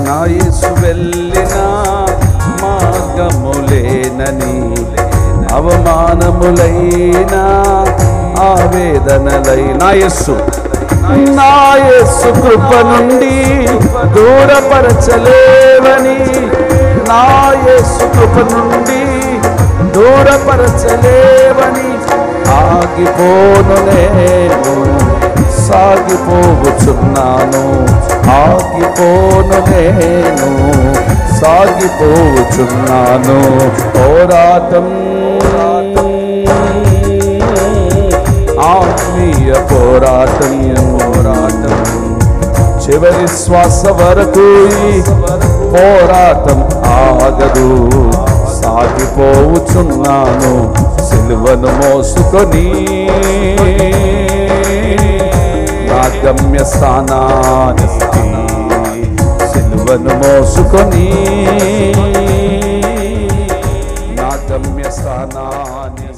నా యేసు వెళ్ళిన మార్గములేనని, అవమానములైన ఆవేదనలై నా యేసు కృప నుండి దూరపరచలేవని, నా యేసు కృప నుండి దూరపరచలేవని, ఆగిపోను నేను సాగిపోవచ్చున్నాను, ఆగిపోను నేను సాగిపోవచ్చున్నాను. పోరాటం ఆత్మీయ పోరాటం, చివరి శ్వాస వరకు ఈ పోరాటం ఆగదు. సాగిపోవచ్చున్నాను సిలువను మోసుకొని, నా గమ్య స్థానానికి సిలువను మోసుకొని, నా గమ్య స్థానాన్ని